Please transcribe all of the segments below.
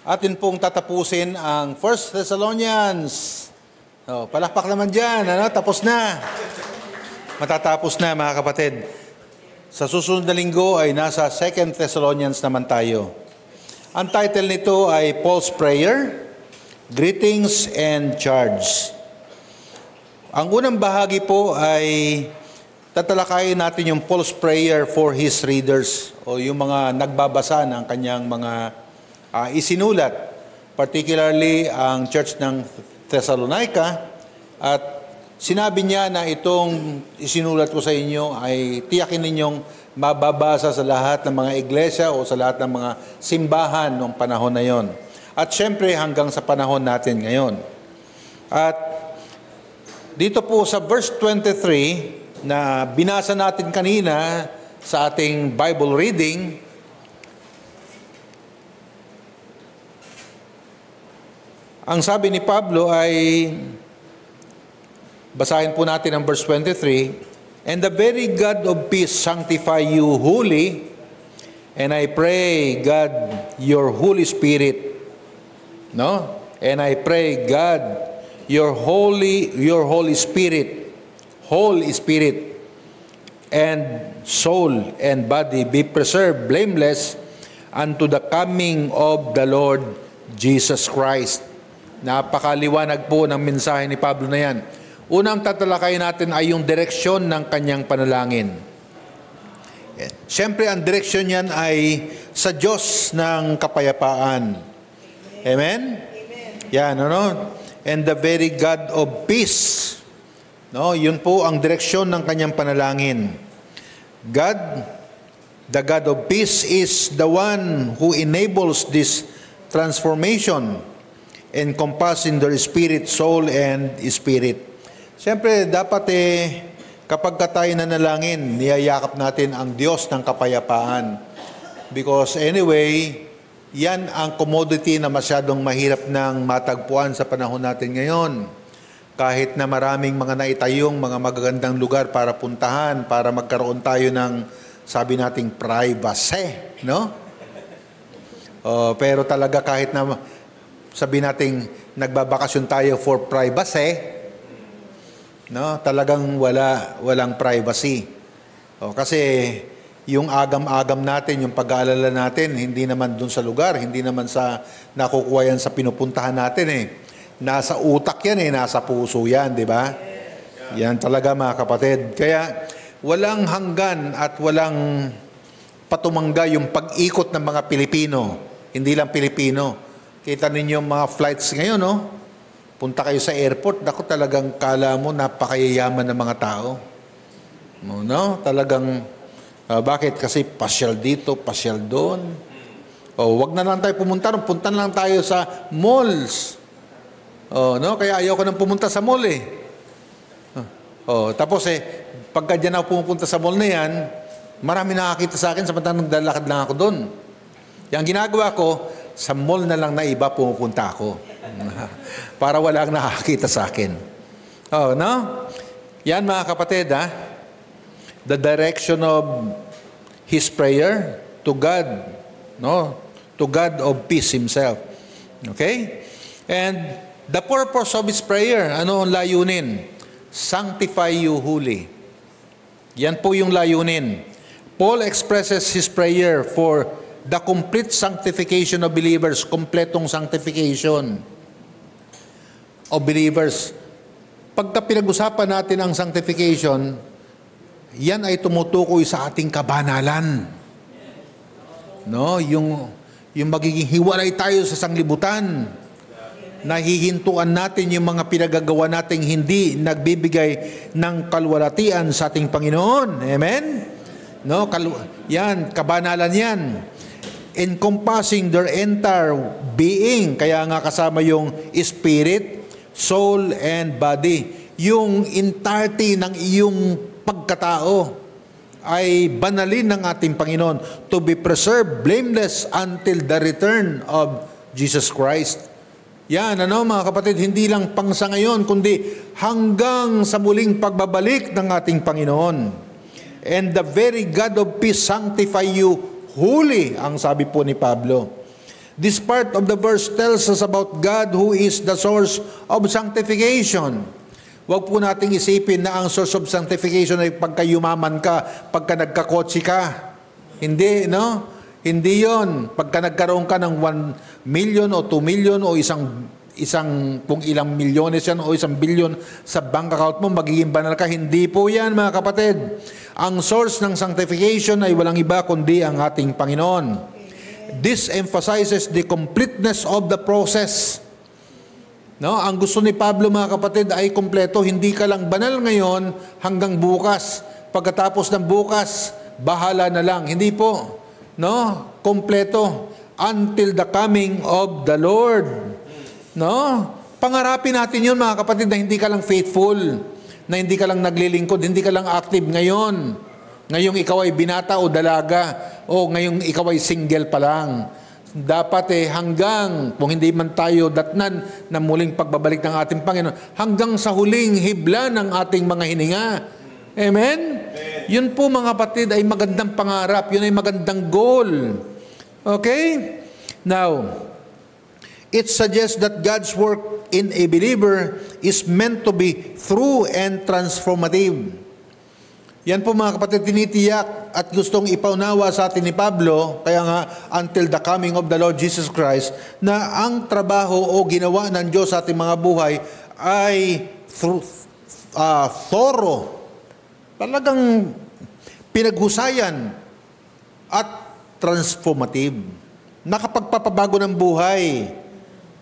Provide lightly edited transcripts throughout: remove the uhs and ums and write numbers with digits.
Atin pong tatapusin ang 1 Thessalonians. Palakpak naman dyan, tapos na. Matatapos na mga kapatid. Sa susunod na linggo ay nasa 2 Thessalonians naman tayo. Ang title nito ay Paul's Prayer, Greetings and Charge. Ang unang bahagi po ay tatalakayin natin yung Paul's Prayer for his readers o yung mga nagbabasa ng kanyang mga isinulat, particularly ang church ng Thessalonica, at sinabi niya na itong isinulat ko sa inyo ay tiyakin ninyong mababasa sa lahat ng mga iglesia o sa lahat ng mga simbahan noong panahon na yon. At syempre hanggang sa panahon natin ngayon. At dito po sa verse 23 na binasa natin kanina sa ating Bible reading, ang sabi ni Pablo ay, basahin po natin ang verse 23, "And the very God of peace sanctify you wholly, and I pray God your Holy Spirit." No? "And I pray God your Holy Spirit, Holy Spirit, and soul and body be preserved blameless unto the coming of the Lord Jesus Christ." Napakaliwanag po ng mensahe ni Pablo na yan. Unang tatalakay natin ay yung direksyon ng kanyang panalangin. Siyempre, ang direksyon niyan ay sa Diyos ng kapayapaan. Amen? Yan, ano? "And the very God of peace." No, yun po ang direksyon ng kanyang panalangin. God, the God of peace, is the one who enables this transformation, encompassing their spirit, soul, and spirit. Siyempre, dapat kapag tayo nanalangin, niyayakap natin ang Diyos ng kapayapaan. Because anyway, yan ang commodity na masyadong mahirap nang matagpuan sa panahon natin ngayon. Kahit na maraming mga naitayong mga magagandang lugar para puntahan, para magkaroon tayo ng, sabi nating, privacy, no? Pero talaga kahit na sabi nating nagbabakasyon tayo for privacy, no? Talagang walang privacy. Kasi yung agam-agam natin, yung pag-aalala natin, hindi naman dun sa lugar, hindi naman sa nakukuha yan sa pinupuntahan natin Nasa utak yan nasa puso yan, di ba? Yan talaga mga kapatid. Kaya walang hanggan at walang patumangga yung pag-ikot ng mga Pilipino. Hindi lang Pilipino. Kita ninyo mga flights ngayon, no? Punta kayo sa airport, naku, talagang kala mo napakayayaman ng mga tao. No? Talagang, bakit? Kasi pasyal dito, pasyal doon. Wag na lang tayo pumunta, punta na lang tayo sa malls. No? Kaya ayaw ko nang pumunta sa mall tapos pagka dyan ako pumupunta sa mall na yan, marami nakakita sa akin samantalang naglalakad lang ako doon. Yung ginagawa ko, sa mall na lang na iba pumupunta ako. Para walang nakakita sa akin. No? Yan mga kapatid, the direction of his prayer to God, no? To God of peace himself. Okay? And the purpose of his prayer, ano ang layunin? Sanctify you wholly. Yan po yung layunin. Paul expresses his prayer for the complete sanctification of believers, kompletong sanctification of believers. Pagka pinag-usapan natin ang sanctification, yan ay tumutukoy sa ating kabanalan. No, yung magiging hiwalay tayo sa sanglibutan. Nahihintuan natin yung mga pinagagawa nating hindi nagbibigay ng kalwalatian sa ating Panginoon. Amen? No, yan, kabanalan yan. Encompassing their entire being. Kaya nga kasama yung spirit, soul, and body. Yung entirety ng iyong pagkatao ay banalin ng ating Panginoon to be preserved blameless until the return of Jesus Christ. Yan, mga kapatid, hindi lang pang sa ngayon, kundi hanggang sa muling pagbabalik ng ating Panginoon. And the very God of peace sanctify you wholly, ang sabi po ni Pablo. This part of the verse tells us about God who is the source of sanctification. Huwag po nating isipin na ang source of sanctification ay pagka yumaman ka, pagka nagkakotse ka. Hindi, no? Hindi yon. Pagka nagkaroon ka ng 1 million o 2 million o isang kung ilang milyones yan o 1 billion sa bank account mo, magiging banal ka. Hindi po yan, mga kapatid. Ang source ng sanctification ay walang iba kundi ang ating Panginoon. This emphasizes the completeness of the process. No, ang gusto ni Pablo, mga kapatid, ay kompleto. Hindi ka lang banal ngayon hanggang bukas. Pagkatapos ng bukas, bahala na lang. Hindi po. No, kompleto until the coming of the Lord. No? Pangarapin natin 'yun, mga kapatid, na hindi ka lang faithful, na hindi ka lang naglilingkod, hindi ka lang active ngayon. Ngayong ikaw ay binata o dalaga, o ngayong ikaw ay single pa lang. Dapat hanggang, kung hindi man tayo datnan na muling pagbabalik ng ating Panginoon, hanggang sa huling hibla ng ating mga hininga. Amen? Yun po, mga kapatid, ay magandang pangarap. Yun ay magandang goal. Okay? Now, it suggests that God's work in a believer is meant to be through and transformative. Yan po, mga kapatid, tinitiyak at gustong ipaunawa sa atin ni Pablo, kaya nga, until the coming of the Lord Jesus Christ, na ang trabaho o ginawa ng Diyos sa ating mga buhay ay thorough, talagang pinaghusayan at transformative. Nakapagpapabago ng buhay.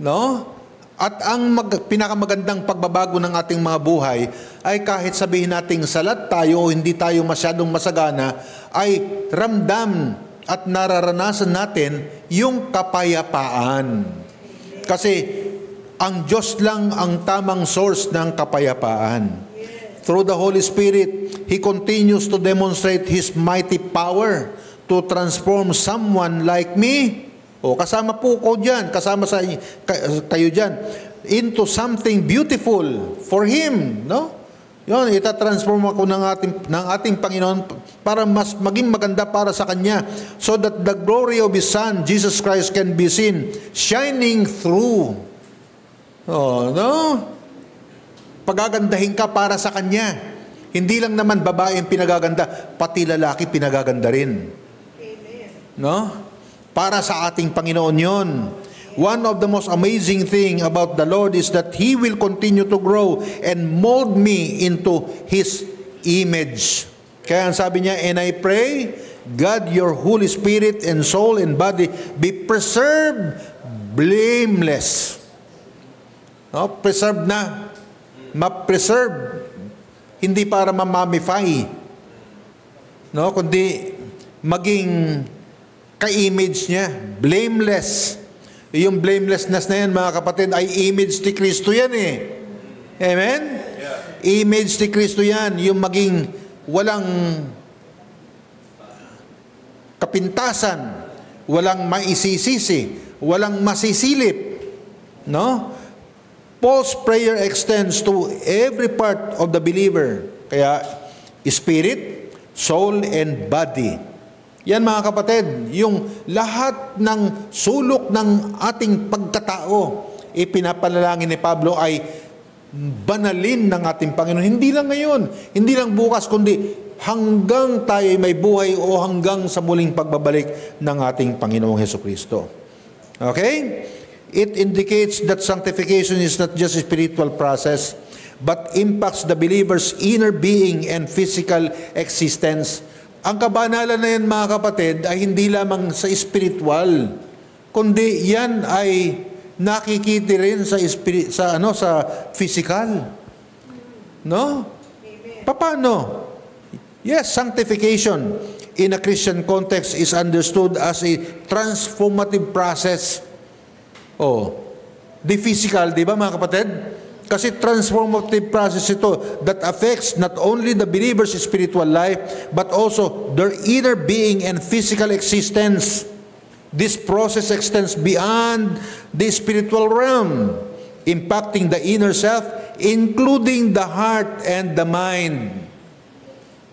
No? At ang pinakamagandang pagbabago ng ating mga buhay ay kahit sabihin nating salat tayo o hindi tayo masyadong masagana, ay ramdam at nararanasan natin yung kapayapaan. Kasi ang Diyos lang ang tamang source ng kapayapaan. Through the Holy Spirit, He continues to demonstrate His mighty power to transform someone like me. O, kasama po ko dyan, kasama sa kayo dyan, into something beautiful for Him, no? Yun, itatransform ako ng ating Panginoon para mas maging maganda para sa Kanya, so that the glory of His Son, Jesus Christ, can be seen, shining through. Oh, no? Pagagandahin ka para sa Kanya. Hindi lang naman babae ang pinagaganda, pati lalaki pinagaganda rin. No? Para sa ating Panginoon yon. One of the most amazing thing about the Lord is that He will continue to grow and mold me into His image. Kaya ang sabi niya, and I pray, God, your Holy Spirit and soul and body be preserved blameless. No? Preserved na. Ma-preserve. Hindi para mamamify. No? Kundi maging ka-image niya, blameless. Yung blamelessness na yan, mga kapatid, ay image ni Kristo yan eh. Amen? Yeah. Image ni Kristo yan, yung maging walang kapintasan, walang maisisisi, walang masisilip. No? Paul's prayer extends to every part of the believer. Kaya, spirit, soul, and body. Yan, mga kapatid, yung lahat ng sulok ng ating pagkatao, ipinapanalangin ni Pablo ay banalin ng ating Panginoon. Hindi lang ngayon, hindi lang bukas, kundi hanggang tayo may buhay o hanggang sa muling pagbabalik ng ating Panginoong Hesukristo. Okay? It indicates that sanctification is not just a spiritual process, but impacts the believer's inner being and physical existence. Ang kabanalan na yan, mga kapatid, ay hindi lamang sa spiritual, kundi yan ay nakikita rin sa physical. No? Paano? Yes, sanctification in a Christian context is understood as a transformative process. Oh, the physical, di ba, mga kapatid? Kasi transformative process ito that affects not only the believer's spiritual life, but also their inner being and physical existence. This process extends beyond the spiritual realm, impacting the inner self, including the heart and the mind.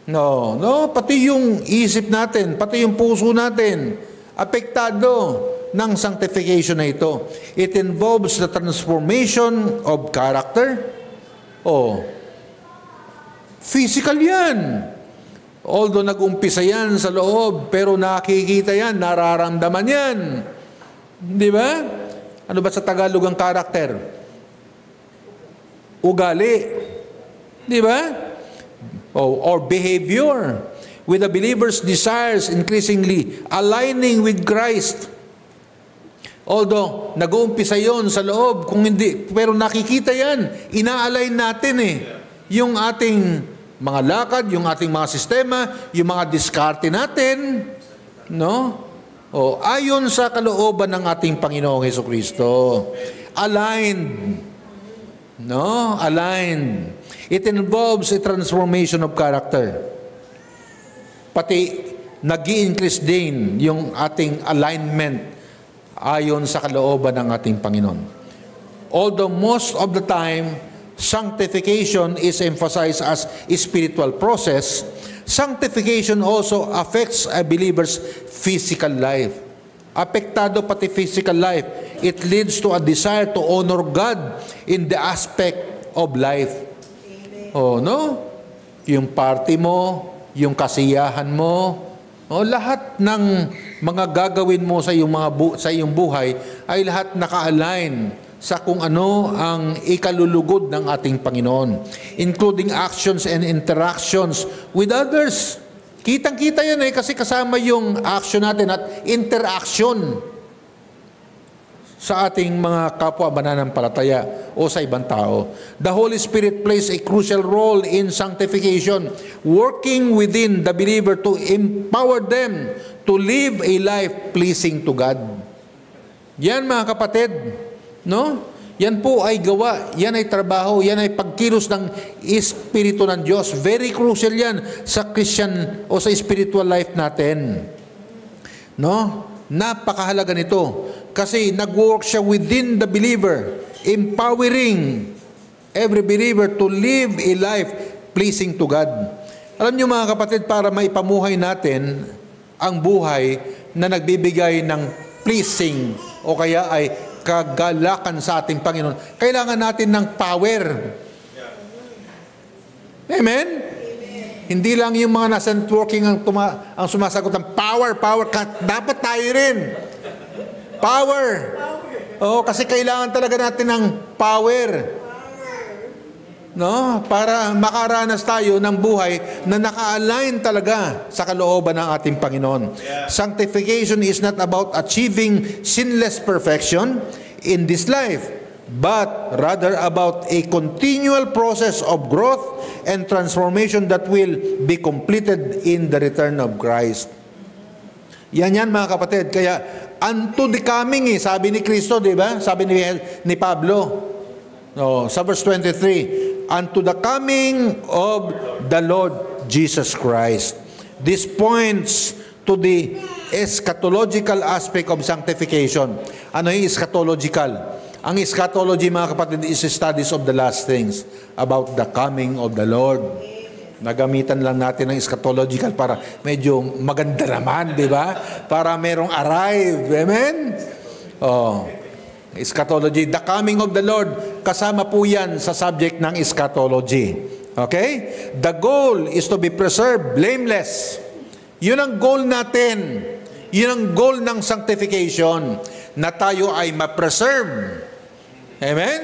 No, pati yung isip natin, pati yung puso natin, apektado. ng sanctification na ito. It involves the transformation of character. Physical yan. Although nag-umpisa yan sa loob, pero nakikita yan, nararamdaman yan. Di ba? Ano ba sa Tagalog ang character? Ugali. Di ba? Or behavior. With the believer's desires increasingly aligning with Christ. Although, nag-uumpisa yon sa loob, kung hindi, pero nakikita yan, ina-align natin yung ating mga lakad, yung ating mga sistema, yung mga diskarte natin, no? Ayon sa kalooban ng ating Panginoong Hesukristo. Aligned. No? Aligned. It involves a transformation of character. Pati, nag-i-increase din yung ating alignment ayon sa kalooban ng ating Panginoon. Although most of the time, sanctification is emphasized as a spiritual process, sanctification also affects a believer's physical life. Apektado pati physical life. It leads to a desire to honor God in the aspect of life. No? Yung party mo, yung kasiyahan mo, lahat ng mga gagawin mo sa iyong buhay ay lahat naka-align sa kung ano ang ikalulugod ng ating Panginoon, including actions and interactions with others. Kitang-kita yan kasi kasama yung action natin at interaction sa ating mga kapwa mananampalataya o sa ibang tao. The Holy Spirit plays a crucial role in sanctification, working within the believer to empower them to live a life pleasing to God. Yan mga kapatid, no? Yan po ay gawa, yan ay trabaho, yan ay pagkilos ng Espiritu ng Diyos. Very crucial yan sa Christian o sa spiritual life natin. No? Napakahalaga nito. Kasi nag-work siya within the believer, empowering every believer to live a life pleasing to God. Alam niyo mga kapatid, para maipamuhay natin ang buhay na nagbibigay ng pleasing o kaya ay kagalakan sa ating Panginoon, kailangan natin ng power. Amen? Hindi lang yung mga nasa networking ang sumasagot ng power. Dapat tayo rin. Power. Kasi kailangan talaga natin ng power. No? Para makaranas tayo ng buhay na naka-align talaga sa kalooban ng ating Panginoon. Sanctification is not about achieving sinless perfection in this life, but rather about a continual process of growth and transformation that will be completed in the return of Christ. Yan mga kapatid. Kaya, unto the coming, sabi ni Kristo, di ba? Sabi ni Pablo, sa verse 23, unto the coming of the Lord Jesus Christ. This points to the eschatological aspect of sanctification. Ano yung eschatological? Ang eschatology, mga kapatid, is studies of the last things about the coming of the Lord. Nagamitan lang natin ng eschatological para medyo maganda naman, di ba? Para merong arrive. Amen? Eschatology, the coming of the Lord, kasama po yan sa subject ng eschatology. Okay? The goal is to be preserved blameless. Yun ang goal natin. Yun ang goal ng sanctification, na tayo ay ma-preserve. Amen?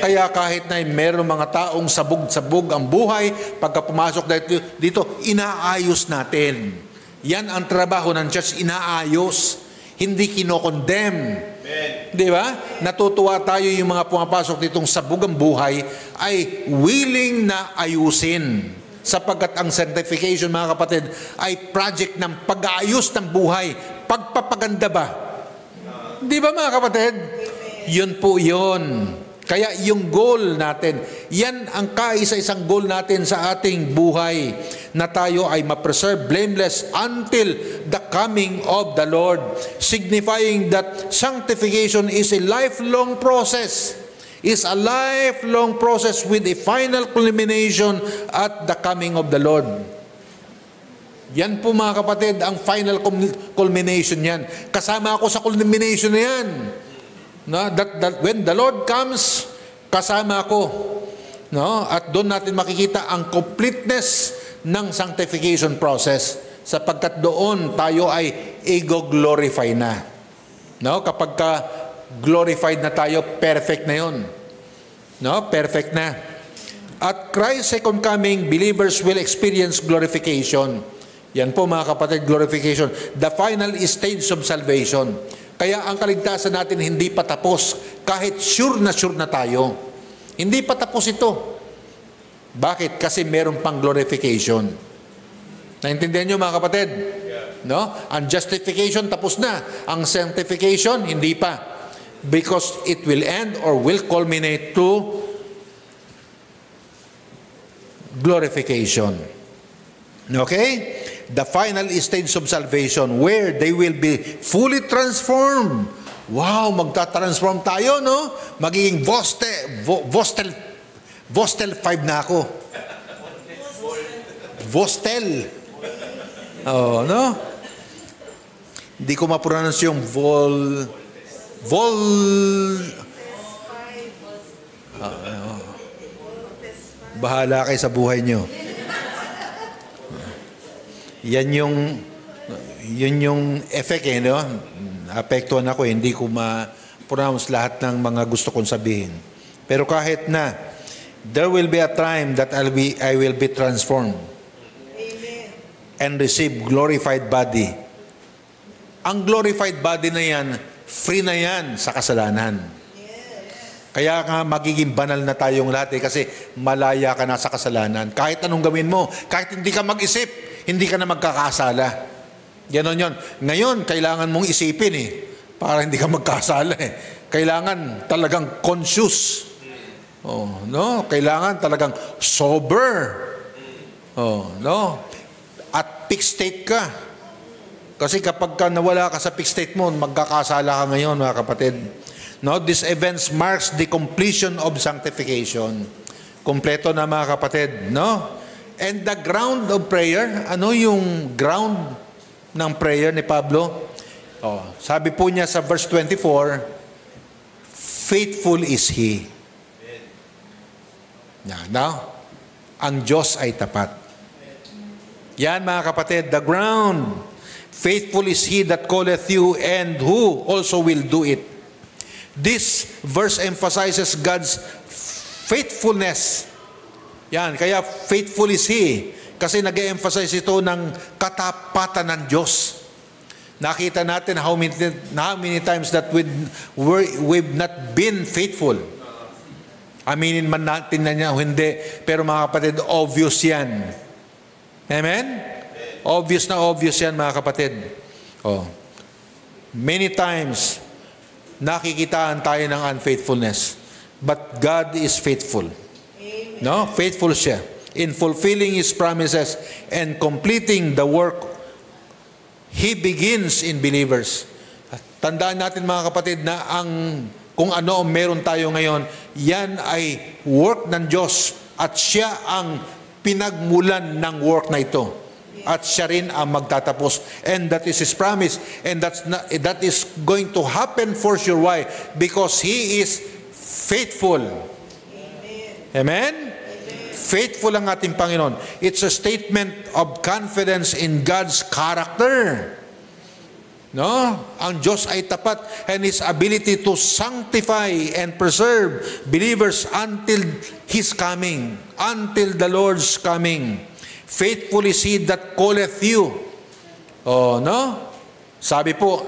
Kaya kahit na meron mga taong sabog-sabog ang buhay, pagka pumasok dito, inaayos natin. Yan ang trabaho ng church, inaayos. Hindi kinokondemn. Di ba? Natutuwa tayo yung mga pumapasok ditong sabog ang buhay ay willing na ayusin. Sapagkat ang sanctification, mga kapatid, ay project ng pag-aayos ng buhay. Pagpapaganda ba? Di ba mga kapatid? Yun po yun. Kaya yung goal natin, yan ang kaisa-isang goal natin sa ating buhay, na tayo ay ma-preserve blameless until the coming of the Lord, signifying that sanctification is a lifelong process, with a final culmination at the coming of the Lord. Yan po mga kapatid, ang final culmination yan. Kasama ako sa culmination na yan. No? That when the Lord comes, kasama ako. No? At doon natin makikita ang completeness ng sanctification process. Sapagkat doon tayo ay ego-glorify na. No? Kapag ka glorified na tayo, perfect na yun. No? Perfect na. At Christ's second coming, believers will experience glorification. Yan po mga kapatid, glorification. The final stage of salvation. Kaya ang kaligtasan natin hindi pa tapos. Kahit sure na tayo. Hindi pa tapos ito. Bakit? Kasi meron pang glorification. Naintindihan nyo mga kapatid? No? Ang justification tapos na. Ang sanctification, hindi pa. Because it will end or will culminate to glorification. Okay? The final stage of salvation where they will be fully transformed. Wow, magta-transform tayo, no? Magiging Vostel 5 na ako. Vostel. Oh, no? Hindi ko ma-pronounce yung bahala kayo sa buhay nyo. Yun yung effect no? Apektuhan ako, hindi ko ma-pronounce lahat ng mga gusto kong sabihin. Pero kahit na, there will be a time that I will be transformed. Amen. And receive glorified body. Ang glorified body na yan, free na yan sa kasalanan. Yes. Kaya nga magiging banal na tayong lahat kasi malaya ka na sa kasalanan. Kahit anong gawin mo, kahit hindi ka mag-isip, hindi ka na magkakasala. Ganon yun. Ngayon, kailangan mong isipin para hindi ka magkasala Kailangan talagang conscious. Oh, no? Kailangan talagang sober. Oh, no? At fixed state ka. Kasi kapag ka nawala ka sa fixed state mo, magkakasala ka ngayon, mga kapatid. No? This event marks the completion of sanctification. Kompleto na mga kapatid, no? And the ground of prayer, ano yung ground ng prayer ni Pablo? Oh, sabi po niya sa verse 24, faithful is He. Now, ang Diyos ay tapat. Yan mga kapatid, the ground. Faithful is He that calleth you, and who also will do it. This verse emphasizes God's faithfulness. Yan, kaya faithful is He. Kasi nag-emphasize ito ng katapatan ng Diyos. Nakita natin how many times that we've not been faithful. Aminin man natin na niya o hindi. Pero mga kapatid, obvious yan. Amen? Obvious na obvious yan mga kapatid. Oh. Many times, nakikitaan tayo ng unfaithfulness. But God is faithful. No? Faithful siya in fulfilling His promises and completing the work He begins in believers. Tandaan natin mga kapatid na kung ano ang meron tayo ngayon, yan ay work ng Diyos at siya ang pinagmulan ng work na ito. At siya rin ang magtatapos. And that is His promise. And that is going to happen for sure. Why? Because He is faithful. Amen? Faithful ang ating Panginoon. It's a statement of confidence in God's character. No? Ang Diyos ay tapat and His ability to sanctify and preserve believers until His coming, until the Lord's coming. Faithful is He that calleth you. Oh, no? Sabi po,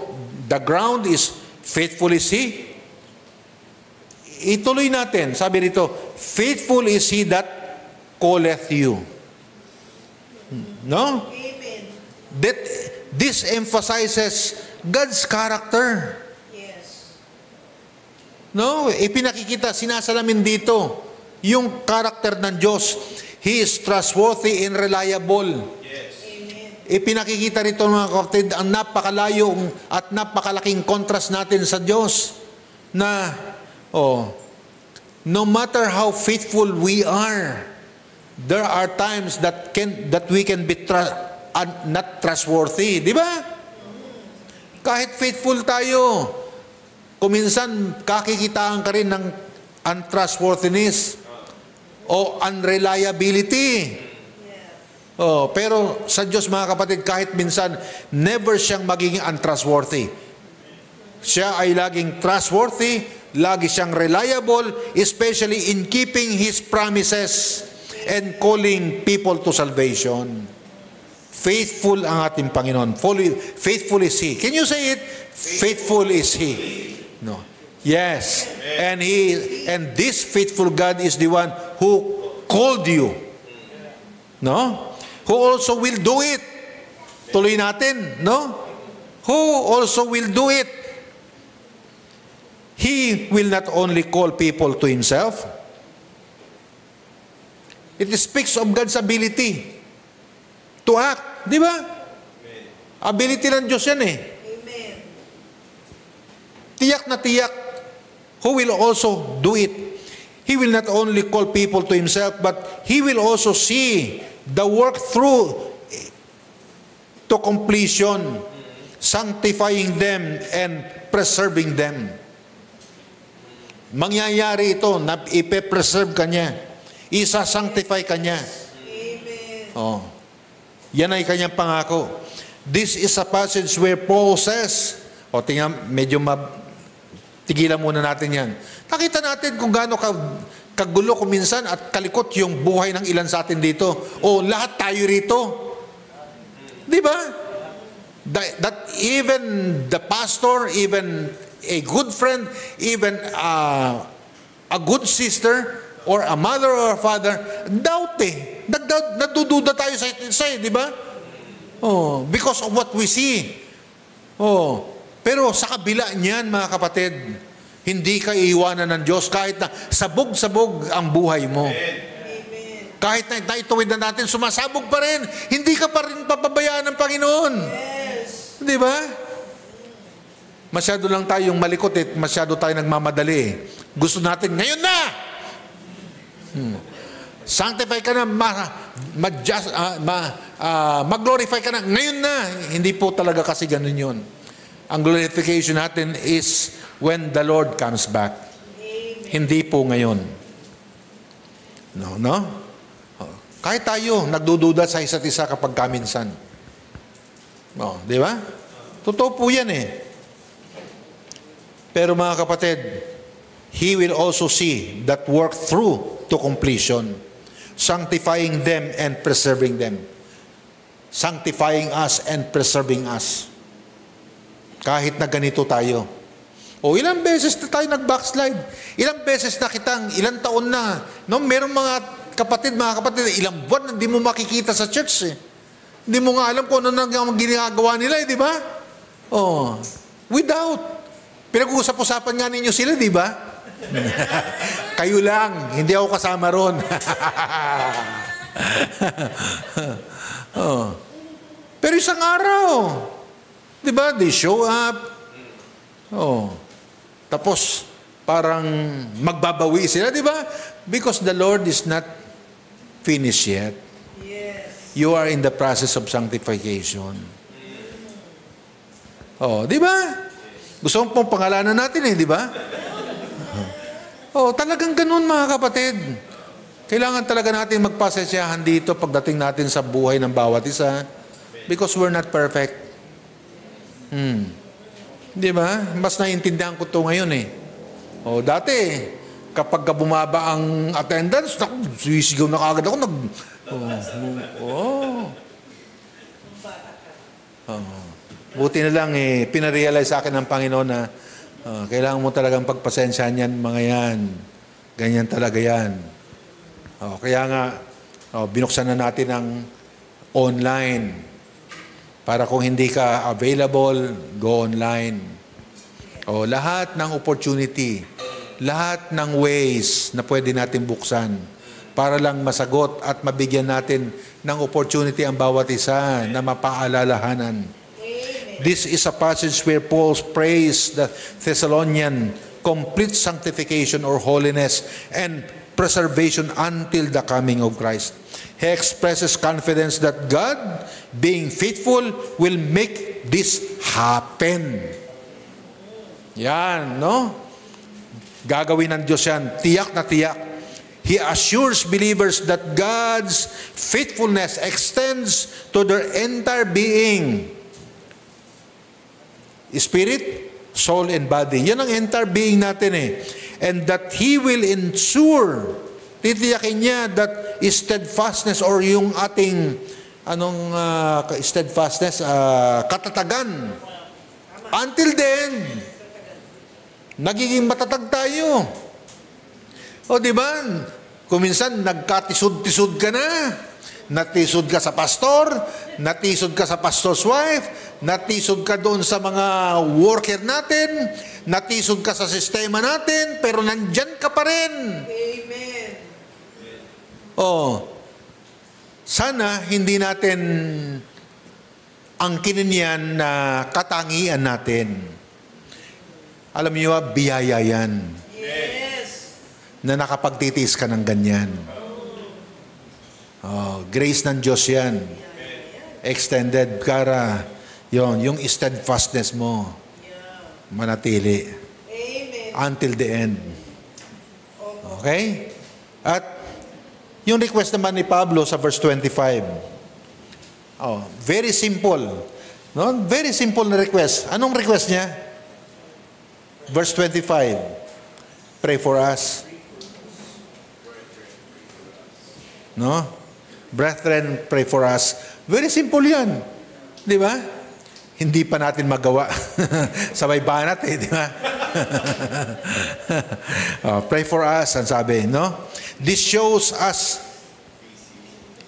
the ground is faithful is He. Ituloy natin. Sabi rito, faithful is He that calleth you. No? Amen. This emphasizes God's character. Yes. No? Ipinakikita, sinasalamin dito yung character ng Diyos. He is trustworthy and reliable. Yes. Amen. Ipinakikita rito mga kapatid ang napakalayo at napakalaking contrast natin sa Diyos na no matter how faithful we are, there are times that we can be not trustworthy. Di ba? Kahit faithful tayo, kuminsan kakikitaan ka rin ng untrustworthiness o unreliability. Pero sa Diyos, mga kapatid, kahit minsan, never siyang magiging untrustworthy. Siya ay laging trustworthy, lagi siyang reliable, especially in keeping His promises and calling people to salvation. Faithful ang ating Panginoon. Faithful is He. Can you say it? Faithful is He. No. Yes. And this faithful God is the one who called you. No? Who also will do it. Tuloy natin, no? Who also will do it. He will not only call people to Himself. It speaks of God's ability to act. Di ba? Ability ng Diyos yan eh. Amen. Tiyak na tiyak. Who will also do it. He will not only call people to Himself, but He will also see the work through to completion, sanctifying them and preserving them. Mangyayari ito, na ipe-preserve ka niya, isa-sanctify ka niya. Amen. Yan ay kanyang pangako. This is a passage where Paul says, tingnan, medyo tigilan muna natin yan. Nakita natin kung gaano kagulo kuminsan at kalikot yung buhay ng ilan sa atin dito. Lahat tayo rito. Di ba? That even the pastor, even a good friend, even a good sister, or a mother or a father, doubt eh. Nagdududa tayo sa isa di ba? Because of what we see. Pero sa kabila niyan, mga kapatid, hindi ka iiwanan ng Diyos kahit na sabog-sabog ang buhay mo. Amen. Kahit na ituwid na natin, sumasabog pa rin, hindi ka pa rin papabayaan ng Panginoon. Yes. Di ba? Masyado lang tayong malikot masyado tayong nagmamadali. Gusto natin, ngayon na! Sanctify ka na, mag-glorify ka na, ngayon na! Hindi po talaga kasi ganun yun. Ang glorification natin is when the Lord comes back. Amen. Hindi po ngayon. No? Kahit tayo, nagdududa sa isa't isa kapag kaminsan. Di ba? Totoo po yan eh. Pero mga kapatid, He will also see that work through to completion, sanctifying them and preserving them. Sanctifying us and preserving us. Kahit na ganito tayo. Ilang beses na tayo nag-backslide. Ilang beses na ilang taon na. No, merong mga kapatid, ilang buwan na hindi mo makikita sa church eh. Hindi mo nga alam kung ano nang ginagawa nila di ba? Without. Pinag-uusap-usapan nga ninyo sila, di ba? Kayo lang, hindi ako kasama ron. Pero isang araw, di ba, they show up. Tapos, parang magbabawi sila, di ba? Because the Lord is not finished yet. Yes. You are in the process of sanctification. Di ba? Gusto mong pong pangalanan natin di ba? Talagang ganun mga kapatid. Kailangan talaga natin magpasensyahan dito pagdating natin sa buhay ng bawat isa. Because we're not perfect. Di ba? Mas naiintindihan ko ito ngayon eh. Dati, kapag bumaba ang attendance, sisigaw na kagad ako. Buti na lang pinarealize sa akin ng Panginoon na kailangan mo talagang pagpasensyahan yan, mga yan. Ganyan talaga yan. Kaya nga, binuksan na natin ang online. Para kung hindi ka available, go online. Lahat ng opportunity, lahat ng ways na pwede natin buksan para lang masagot at mabigyan natin ng opportunity ang bawat isa na mapaalalahanan. This is a passage where Paul prays the Thessalonian complete sanctification or holiness and preservation until the coming of Christ. he expresses confidence that God, being faithful, will make this happen. Yan, no? Gagawin ng Diyos yan. Tiyak na tiyak. He assures believers that God's faithfulness extends to their entire being. Spirit, soul, and body. Yan ang entire being natin eh. And that He will ensure, titiyakin niya that steadfastness or yung ating steadfastness, katatagan. Until then, nagiging matatag tayo. O di ba? Kung minsan nagkatisod-tisod ka na, natisod ka sa pastor, natisod ka sa pastor's wife, natisod ka doon sa mga worker natin, natisod ka sa sistema natin, pero nandyan ka pa rin. Amen. Sana hindi natin angkinin yan na katangian natin. Alam niyo, biyaya yan. Yes. Na nakapagtitiis ka ng ganyan. Grace ng Diyos yan. Extended para yung steadfastness mo manatili Amen. until the end. Okay? At yung request naman ni Pablo sa verse 25. Very simple. No? Very simple na request. Anong request niya? Verse 25. Pray for us. No? Brethren, pray for us. Very simple yan. Di ba? Hindi pa natin magawa. Sabay banat eh, di ba? Pray for us, ang sabi, no? This shows us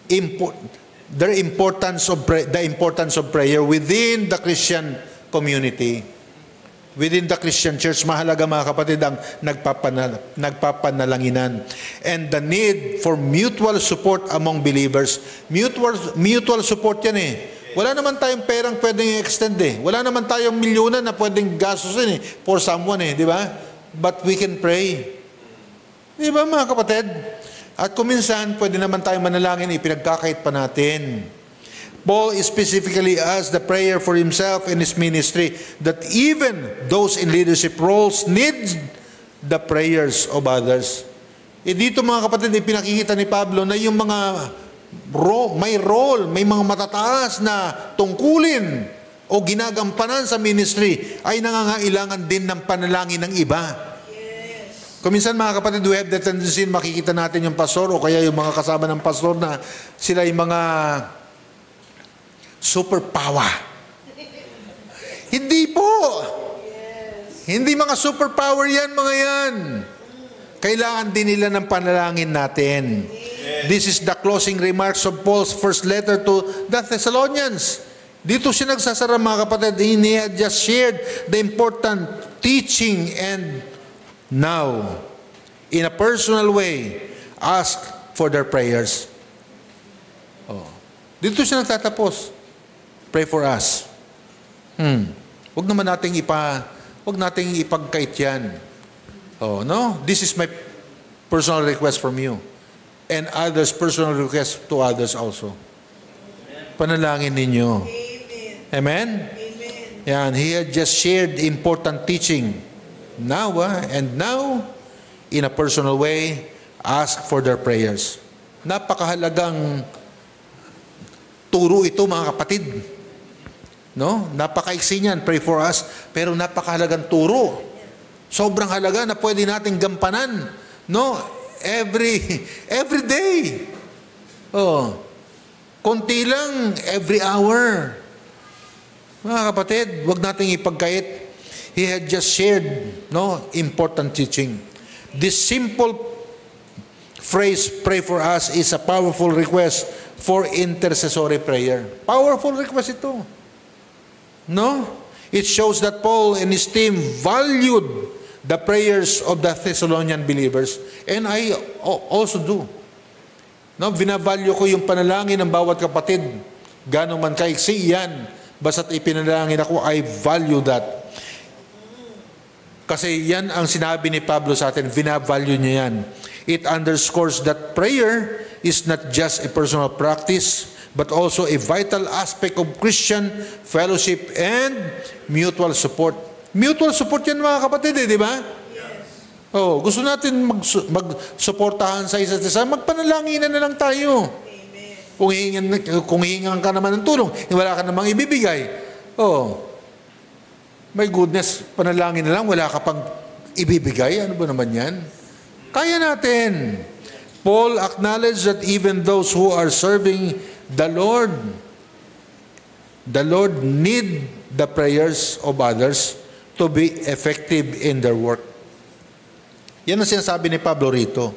the importance of prayer within the Christian community. Within the Christian church, mahalaga mga kapatid ang nagpapanalanginan. And the need for mutual support among believers. Mutual support yan eh. Wala naman tayong perang pwedeng i-extend eh. Wala naman tayong milyonan na pwedeng gastusin eh for someone eh, di ba? But we can pray. Di ba mga kapatid? At kuminsan, pwede naman tayong manalangin, ipinagkakait pa natin. Paul specifically asked the prayer for himself and his ministry that even those in leadership roles need the prayers of others. Dito mga kapatid, pinakikita ni Pablo na yung mga may mga matataas na tungkulin o ginagampanan sa ministry ay nangangailangan din ng panalangin ng iba. Yes. Kuminsan mga kapatid, we have the tendency makikita natin yung pastor o kaya yung mga kasama ng pastor na sila yung mga superpower. Hindi po. Yes. Hindi mga superpower yan, mga yan. Kailangan din nila ng panalangin natin. This is the closing remarks of Paul's first letter to the Thessalonians. Dito siya nagsasara mga kapatid. He had just shared the important teaching and now, in a personal way, ask for their prayers. Dito siya nagtatapos. Pray for us. Huwag naman nating ipagkait yan. No? This is my personal request from you. And others' personal request to others also. Panalangin ninyo. Amen. Amen? Amen. Yan, he had just shared important teaching. Now, and now, in a personal way, ask for their prayers. Napakahalagang turo ito mga kapatid. No? Napakaiksi niyan, pray for us, pero napakahalagang turo. Sobrang halaga na pwede nating gampanan. No? Every day. Konti lang, every hour. Mga kapatid, wag nating ipagkait. He had just shared, important teaching. This simple phrase, pray for us, is a powerful request for intercessory prayer. Powerful request ito. No? It shows that Paul and his team valued the prayers of the Thessalonian believers. And I also do. No? Binavalue ko yung panalangin ng bawat kapatid. Gano'n man kaiksi yan. Basta't ipinalangin ako, I value that. Kasi yan ang sinabi ni Pablo sa atin, binavalue niya yan. It underscores that prayer is not just a personal practice, but also a vital aspect of Christian fellowship and mutual support. Mutual support yan mga kapatid di ba? Oh, gusto natin magsuportahan sa isa't isa, magpanalanginan na lang tayo. Kung hihingan ka naman ng tulong, wala ka namang ibibigay. Oh, my goodness, panalangin na lang, wala ka pang ibibigay. Ano ba naman yan? Kaya natin. Paul acknowledged that even those who are serving the Lord need the prayers of others to be effective in their work. Yan ang sinasabi ni Pablo rito.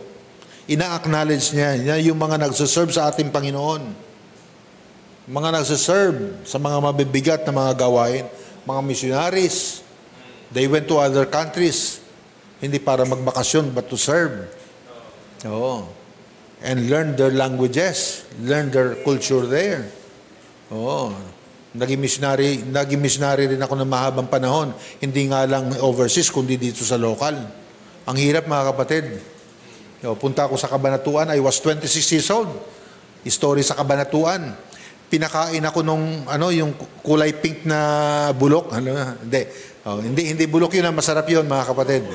Ina-acknowledge niya yung mga nagsuserve sa ating Panginoon. Mga nagsuserve sa mga mabibigat na mga gawain. Mga missionaries. They went to other countries. Hindi para magbakasyon, but to serve. Oo. And learn their languages. Learn their culture there. Oo. Naging missionary rin ako ng mahabang panahon. Hindi nga lang overseas, kundi dito sa local. Ang hirap mga kapatid. Punta ako sa Kabanatuan. I was 26 years old. Story sa Kabanatuan. Pinakain ako nung yung kulay pink na bulok. Hindi bulok yun. Masarap yun mga kapatid.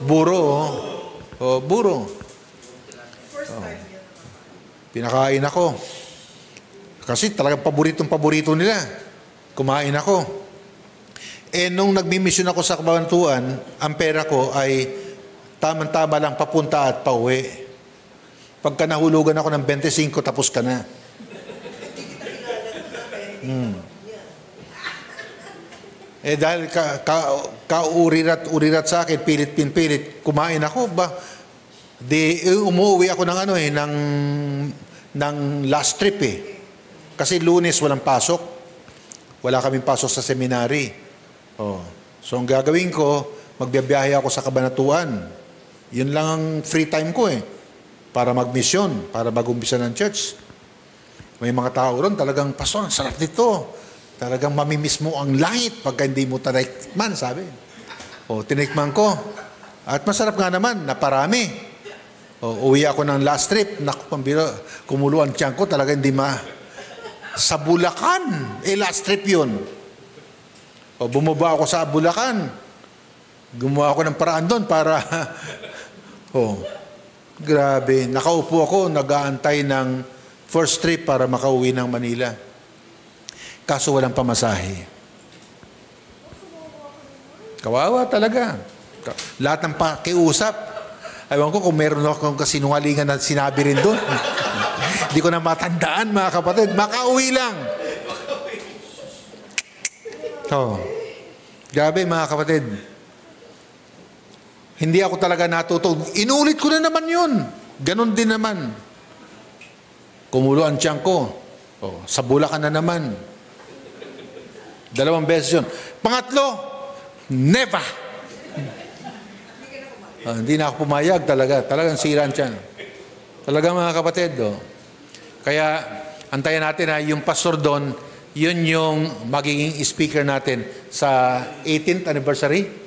Buro. Buro. Pinakain ako. Kasi talagang paborito nila. Kumain ako. Nung nagmimisyon ako sa Kabanatuan, ang pera ko ay tama-tama lang papunta at pauwi. Pagka nahulugan ako ng 25, tapos ka na. Dahil urirat sa akin, pilit, kumain ako ba? Umuwi ako ng last trip Kasi Lunes walang pasok. Wala kaming pasok sa seminary. So ang gagawin ko, magbiyahe ako sa Kabanatuan. Yun lang ang free time ko para magmisyon, para mag-umpisa ng church. May mga tao ron, talagang, Pastor, ang sarap dito. Talagang mamimiss mo ang langit pagka hindi mo tinikman, sabi. Tinikman ko. At masarap nga naman, naparami. Uwi ako ng last trip. Naku, pambiro, kumulo ang tiyan ko, talaga hindi sa Bulacan. Last trip yun. Bumaba ako sa Bulacan. Gumawa ako ng paraan doon para grabe. Nakaupo ako, nag-aantay ng first trip para makauwi ng Manila. Kaso walang pamasahe. Kawawa talaga. Lahat ng pakiusap. Ewan ko kung meron akong kasinungalingan na sinabi rin doon. Hindi ko na matandaan mga kapatid. Makauwi lang. Grabe mga kapatid. Hindi ako talaga natuto. Inulit ko na naman yun. Ganon din naman. Kumulo ang tiyan ko. Sa Bulacan na naman. 2 beses yun. Pangatlo, never. Hindi na ako pumayag talaga. Talagang sira ang tiyan. Talaga mga kapatid. Kaya antayin natin yung pastor doon, yun yung magiging speaker natin sa 18th anniversary.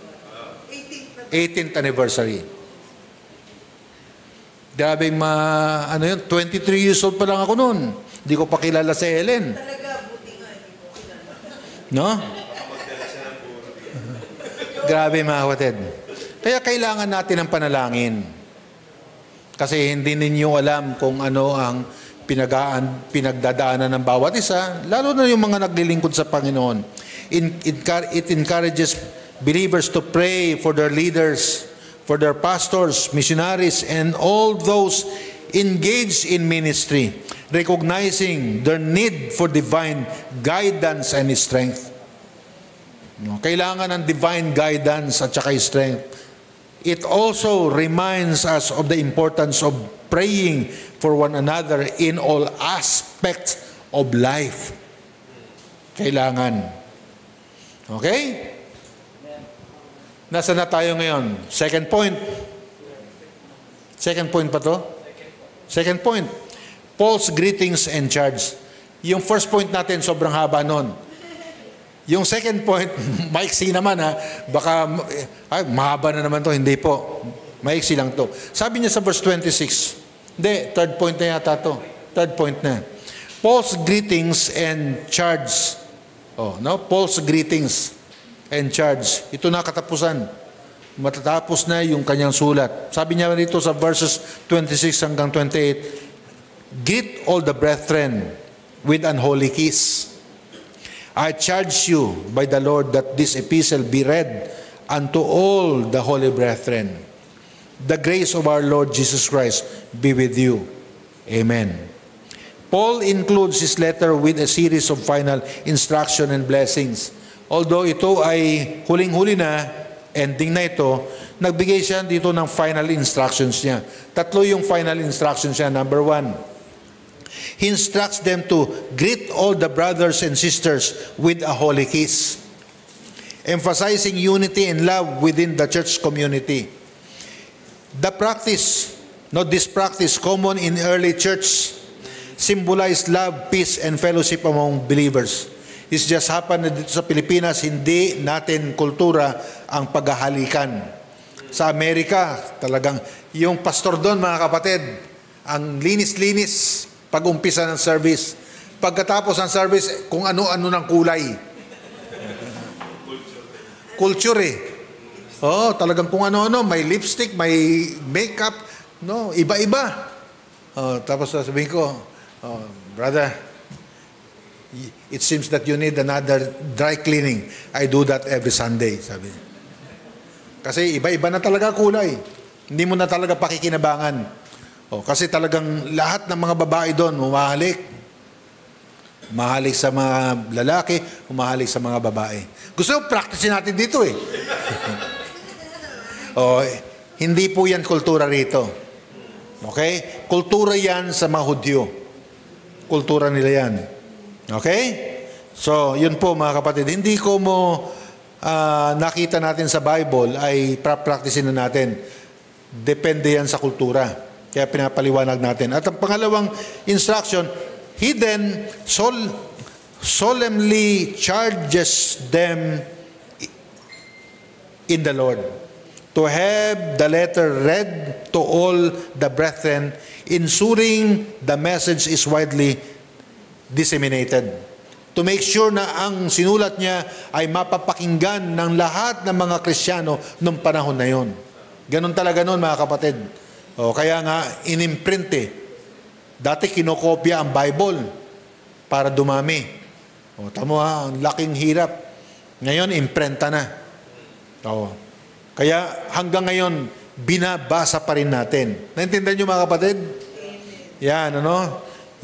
18th anniversary. Grabe yun, 23 years old pa lang ako noon. Hindi ko pa kilala si Ellen. Talaga, buti nga, hindi ko kilala. No? Grabe mga kapatid. Kaya kailangan natin ng panalangin. Kasi hindi ninyo alam kung ano ang pinagdadaanan ng bawat isa, lalo na yung mga naglilingkod sa Panginoon. It encourages believers to pray for their leaders, for their pastors, missionaries, and all those engaged in ministry, recognizing their need for divine guidance and strength. Kailangan ng divine guidance at saka strength. It also reminds us of the importance of praying for one another in all aspects of life. Kailangan. Okay? Nasaan na tayo ngayon? Second point. Second point pa to? Second point. Paul's greetings and charge. Yung first point natin, sobrang haba nun. Yung second point, maiksi naman baka, mahaba na naman to. Hindi po. Maiksi lang to. Sabi niya sa verse 26, Hindi, third point na yata to. Third point na. Paul's greetings and charge. Paul's greetings and charge. Ito na katapusan. Matatapos na yung kanyang sulat. Sabi niya dito sa verses 26 hanggang 28, greet all the brethren with an holy kiss. I charge you by the Lord that this epistle be read unto all the holy brethren. The grace of our Lord Jesus Christ be with you. Amen. Paul includes his letter with a series of final instruction and blessings. Although ito ay huling-huli na, ending na ito, nagbigay siya dito ng final instructions niya. Tatlo yung final instructions niya. Number 1, he instructs them to greet all the brothers and sisters with a holy kiss, emphasizing unity and love within the church community. This practice common in early church symbolized love, peace, and fellowship among believers. It's just happened na dito sa Pilipinas, hindi natin kultura ang paghahalikan. Sa Amerika, talagang yung pastor doon, mga kapatid, ang linis-linis pag-umpisa ng service. Pagkatapos ng service, kung ano-ano ng kulay. Culture eh. Talagang kung ano-ano, may lipstick, may makeup, iba-iba. Tapos sabihin ko, brother, it seems that you need another dry cleaning. I do that every Sunday, sabi niya. Kasi iba-iba na talaga kulay. Hindi mo na talaga pakikinabangan. Kasi talagang lahat ng mga babae doon, humahalik. Humahalik sa mga lalaki, humahalik sa mga babae. Gusto ko practice natin dito eh. Hindi po yan kultura rito. Okay? Kultura yan sa mga Hudyo. Kultura nila yan. Okay? So, yun po mga kapatid. Hindi ko nakita natin sa Bible ay practicein na natin. Depende yan sa kultura. Kaya pinapaliwanag natin. At ang pangalawang instruction, he then solemnly charges them in the Lord to have the letter read to all the brethren, ensuring the message is widely disseminated. To make sure na ang sinulat niya ay mapapakinggan ng lahat ng mga Kristiyano noong panahon na yon. Ganon talaga noon mga kapatid. Kaya nga inimprint eh. Dati kinokopya ang Bible para dumami. Tamo ang laking hirap. Ngayon imprenta na. Kaya hanggang ngayon, binabasa pa rin natin. Naintindihan niyo mga kapatid? Yan,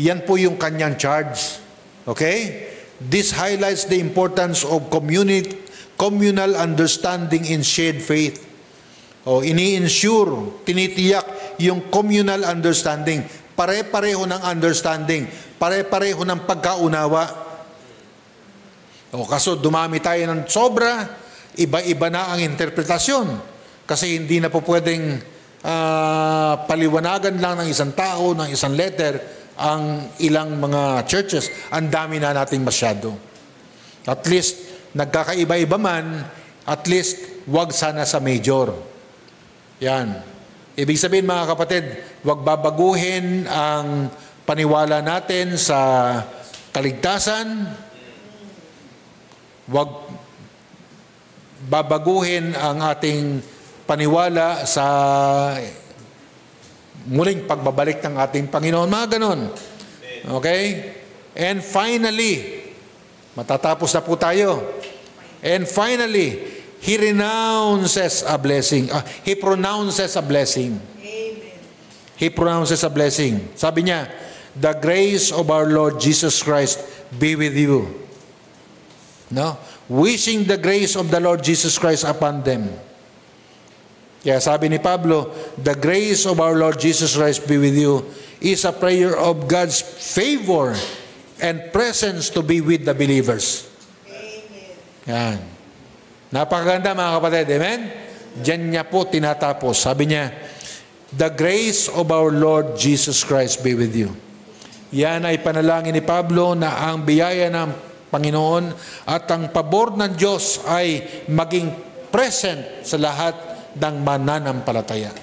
Yan po yung kanyang charge. Okay? This highlights the importance of communal understanding in shared faith. Ini-ensure, tinitiyak yung communal understanding. Pare-pareho ng understanding. Pare-pareho ng pagkaunawa. Kaso dumami tayo ng sobra, iba-iba na ang interpretasyon. Kasi hindi na po pwedeng paliwanagan lang ng isang tao, ng isang letter, ang ilang mga churches. Ang dami na nating masyado. At least, nagkakaiba-iba man, at least, wag sana sa major. Yan. Ibig sabihin mga kapatid, wag babaguhin ang paniwala natin sa kaligtasan, wag babaguhin ang ating paniwala sa muling pagbabalik ng ating Panginoon. Mga ganon. Okay? And finally, matatapos na po tayo. And finally, he renounces a blessing. He pronounces a blessing. Amen. He pronounces a blessing. Sabi niya, the grace of our Lord Jesus Christ be with you. Wishing the grace of the Lord Jesus Christ upon them. Kaya sabi ni Pablo, the grace of our Lord Jesus Christ be with you is a prayer of God's favor and presence to be with the believers. Amen. Yan. Napakaganda mga kapatid. Amen? Diyan niya po tinatapos. Sabi niya, the grace of our Lord Jesus Christ be with you. Yan ay panalangin ni Pablo na ang biyaya ng Panginoon at ang pabor ng Diyos ay maging present sa lahat ng mananampalataya.